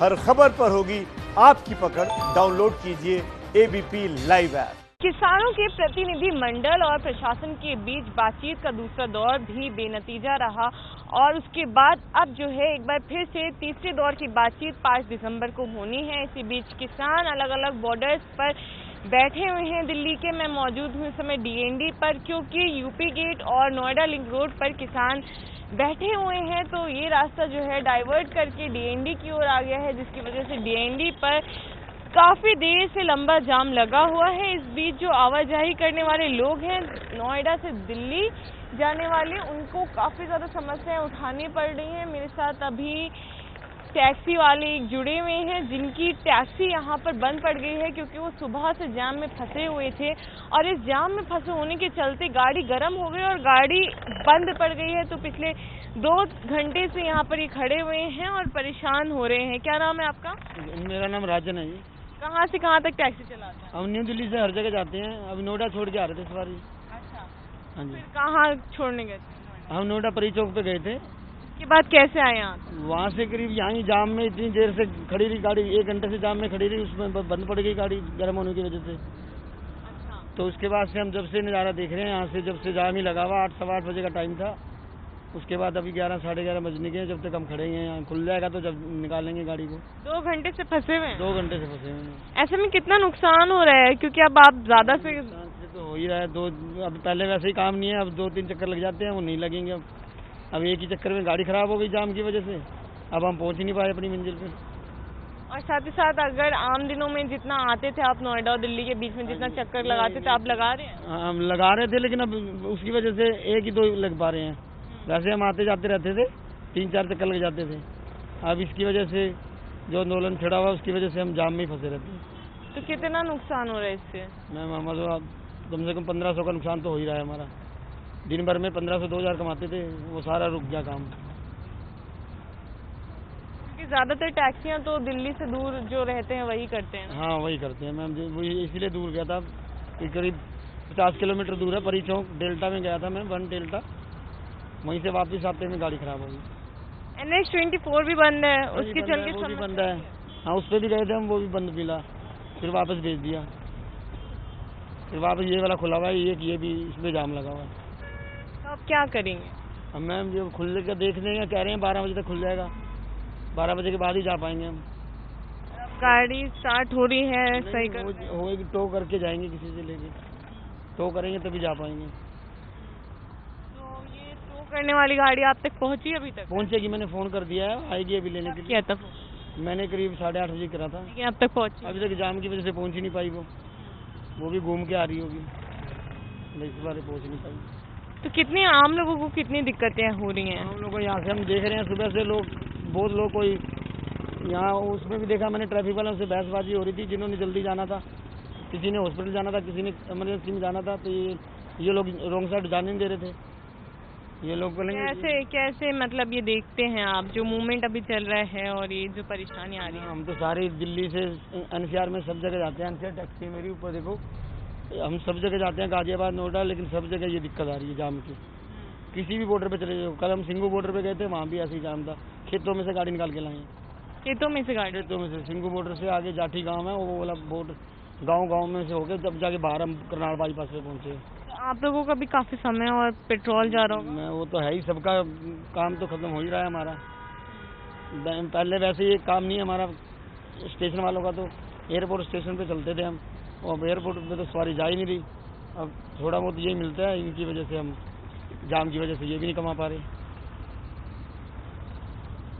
हर खबर पर होगी आपकी पकड़। डाउनलोड कीजिए एबीपी लाइव ऐप। किसानों के प्रतिनिधि मंडल और प्रशासन के बीच बातचीत का दूसरा दौर भी बेनतीजा रहा और उसके बाद अब जो है एक बार फिर से तीसरे दौर की बातचीत 5 दिसंबर को होनी है। इसी बीच किसान अलग अलग बॉर्डर्स पर बैठे हुए हैं। दिल्ली के मैं मौजूद हूँ इस समय डीएनडी पर, क्योंकि यूपी गेट और नोएडा लिंक रोड पर किसान बैठे हुए हैं। तो ये रास्ता जो है डाइवर्ट करके डीएनडी की ओर आ गया है, जिसकी वजह से डीएनडी पर काफी देर से लंबा जाम लगा हुआ है। इस बीच जो आवाजाही करने वाले लोग हैं नोएडा से दिल्ली जाने वाले, उनको काफी ज्यादा समस्याएं उठानी पड़ रही हैं। मेरे साथ अभी टैक्सी वाले जुड़े हुए हैं, जिनकी टैक्सी यहाँ पर बंद पड़ गई है क्योंकि वो सुबह से जाम में फंसे हुए थे और इस जाम में फंसे होने के चलते गाड़ी गर्म हो गई और गाड़ी बंद पड़ गई है। तो पिछले 2 घंटे से यहाँ पर ये खड़े हुए हैं और परेशान हो रहे हैं। क्या नाम है आपका? मेरा नाम राजन है जी। कहाँ से कहाँ तक टैक्सी चलाते हैं? हम न्यू दिल्ली से हर जगह जाते हैं। अभी नोएडा छोड़ के आ रहे थे सवारी। अच्छा, हाँ जी। कहाँ छोड़ने गए थे? हम नोएडा परी चौक पे गए थे। के बाद कैसे आए यहाँ? वहाँ से करीब यहाँ ही जाम में इतनी देर से खड़ी रही गाड़ी, 1 घंटे से जाम में खड़ी रही, उसमें बंद पड़ गई गाड़ी गर्म होने की वजह से। अच्छा। तो उसके बाद से हम जब से नज़ारा देख रहे हैं, यहाँ से जब से जाम ही लगा हुआ, 8 सवा 8 बजे का टाइम था। उसके बाद अभी 11 साढ़े 11 बजने के, जब तक हम खड़े हैं यहाँ। खुल जाएगा तो जब निकालेंगे गाड़ी को। 2 घंटे से फंसे हुए हैं? 2 घंटे से फंसे हुए हैं। ऐसे में कितना नुकसान हो रहा है? क्योंकि अब आप ज्यादा से तो हो ही रहा है। अब पहले वैसे ही काम नहीं है, अब 2-3 चक्कर लग जाते हैं, वो नहीं लगेंगे। अब एक ही चक्कर में गाड़ी खराब हो गई जाम की वजह से। अब हम पहुंच ही नहीं पाए अपनी मंजिल पे। और साथ ही साथ अगर आम दिनों में जितना आते थे आप नोएडा और दिल्ली के बीच में जितना चक्कर लगाते थे, आप लगा रहे हैं? हम लगा रहे थे, लेकिन अब उसकी वजह से 1 ही 2 लग पा रहे हैं। वैसे हम आते जाते रहते थे, 3-4 चक्कर लग जाते थे। अब इसकी वजह से जो आंदोलन छिड़ा हुआ, उसकी वजह से हम जाम में ही फंसे रहते हैं। तो कितना नुकसान हो रहा है इससे? मैम हमारा कम से कम 1500 का नुकसान तो हो ही रहा है हमारा। दिन भर में 1500-2000 कमाते थे, वो सारा रुक गया काम। क्योंकि ज्यादातर टैक्सियां तो दिल्ली से दूर जो रहते हैं वही करते हैं। हाँ, वही करते हैं मैम। वही इसीलिए दूर गया था कि करीब 50 किलोमीटर दूर है। परी चौक डेल्टा में गया था मैं, 1 डेल्टा। वहीं से वापस आते में गाड़ी खराब हो गई। NH-24 भी बंद है, उसके चलते वो भी बंद है। हाँ, उस पर भी गए थे हम, वो भी बंद मिला, फिर वापस भेज दिया। फिर वापस ये वाला खुला हुआ है, ये भी इसमें जाम लगा हुआ है। तो आप क्या करेंगे? अब मैम जो खुलने का देख रहे हैं, कह रहे हैं 12 बजे तक खुल जाएगा। 12 बजे के बाद ही जा पाएंगे हम। गाड़ी स्टार्ट हो रही है? सही कर होगी, टो करके जाएंगे, किसी से लेके टो करेंगे तभी जा पाएंगे। तो ये टो करने वाली गाड़ी आप तक पहुंची अभी तक? पहुंचेगी, मैंने फोन कर दिया है, आएगी अभी लेने के लिए। क्या तब? मैंने करीब 8:30 बजे करा था, लेकिन अब तक पहुंची? अभी तक जाम की वजह से पहुंच ही नहीं पाई। वो भी घूम के आ रही होगी, इस बार पहुंच नहीं पाई। तो कितनी आम लोगों को कितनी दिक्कतें हो रही हैं? हम लोग को यहाँ से हम देख रहे हैं, सुबह से लोग, बहुत लोग, कोई यहाँ उसमें भी देखा मैंने, ट्रैफिक वालों से बहसबाजी हो रही थी। जिन्होंने जल्दी जाना था, किसी ने हॉस्पिटल जाना था, किसी ने इमरजेंसी में जाना था, तो ये लोग रॉन्ग साइड जाने नहीं दे रहे थे। ये लोग बोलेंगे कैसे मतलब ये देखते हैं आप जो मूवमेंट अभी चल रहा है और ये जो परेशानी आ रही है? हम तो सारी दिल्ली से NCR में सब जगह जाते हैं। NCR टैक्सी मेरी ऊपर देखो, हम सब जगह जाते हैं, गाजियाबाद, नोएडा, लेकिन सब जगह ये दिक्कत आ रही है जाम की। किसी भी बॉर्डर पे चले जाओ। कल हम सिंगू बॉर्डर पे गए थे, वहाँ भी ऐसे ही जाम था। खेतों में से गाड़ी निकाल के लाए। खेतों में से गाड़ी? खेतों में से। सिंगू बॉर्डर से आगे जाठी गाँव है, वो वाला बॉर्डर गाँव में से होकर जब जाके बाहर हम करनाल बाईपास पे पहुँचे। तो आप लोगों का भी काफी समय और पेट्रोल जा रहा होगा? वो तो है ही, सबका काम तो खत्म हो ही रहा है हमारा। पहले वैसे ये काम नहीं है हमारा स्टेशन वालों का, तो एयरपोर्ट स्टेशन पे चलते थे हम, और एयरपोर्ट पे तो सवारी जा ही नहीं रही। अब थोड़ा बहुत यही मिलता है, इनकी वजह से हम जाम की वजह से ये भी नहीं कमा पा रहे।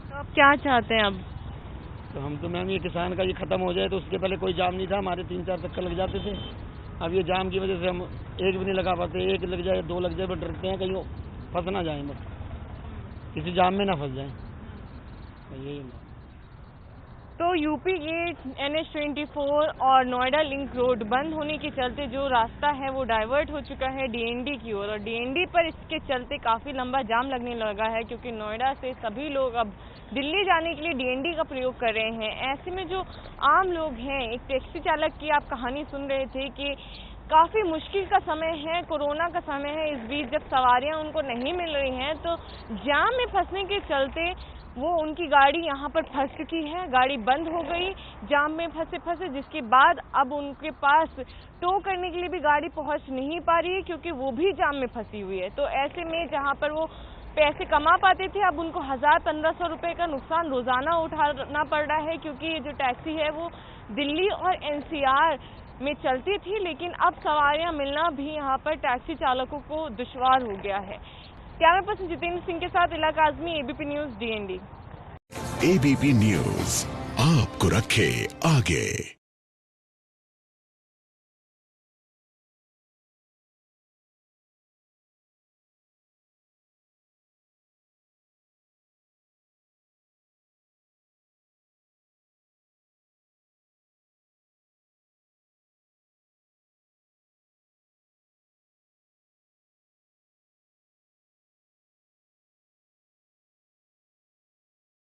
तो आप क्या चाहते हैं अब? तो हम तो मैम ये किसान का ये खत्म हो जाए। तो उसके पहले कोई जाम नहीं था, हमारे 3-4 चक्कर लग जाते थे। अब ये जाम की वजह से हम एक भी नहीं लगा पाते। 1 लग जाए, 2 लग जाए, बट डरते हैं कहीं फंस ना जाए, बस किसी जाम में ना फंस जाए, यही। तो यूपी गेट, NH-24 और नोएडा लिंक रोड बंद होने के चलते जो रास्ता है वो डाइवर्ट हो चुका है डीएनडी की ओर, और डीएनडी पर इसके चलते काफ़ी लंबा जाम लगने लगा है, क्योंकि नोएडा से सभी लोग अब दिल्ली जाने के लिए डीएनडी का प्रयोग कर रहे हैं। ऐसे में जो आम लोग हैं, एक टैक्सी चालक की आप कहानी सुन रहे थे कि काफ़ी मुश्किल का समय है, कोरोना का समय है, इस बीच जब सवारियां उनको नहीं मिल रही हैं तो जाम में फंसने के चलते वो उनकी गाड़ी यहाँ पर फंस चुकी है, गाड़ी बंद हो गई जाम में फंसे, जिसके बाद अब उनके पास टो करने के लिए भी गाड़ी पहुँच नहीं पा रही है क्योंकि वो भी जाम में फंसी हुई है। तो ऐसे में जहाँ पर वो पैसे कमा पाते थे, अब उनको 1000-1500 रुपए का नुकसान रोजाना उठाना पड़ रहा है क्योंकि ये जो टैक्सी है वो दिल्ली और NCR में चलती थी, लेकिन अब सवारियां मिलना भी यहाँ पर टैक्सी चालकों को दुश्वार हो गया है। कैमरा पर्सन जितेंद्र सिंह के साथ इलाका Azmi, ABP news DND। ABP news आपको रखे आगे।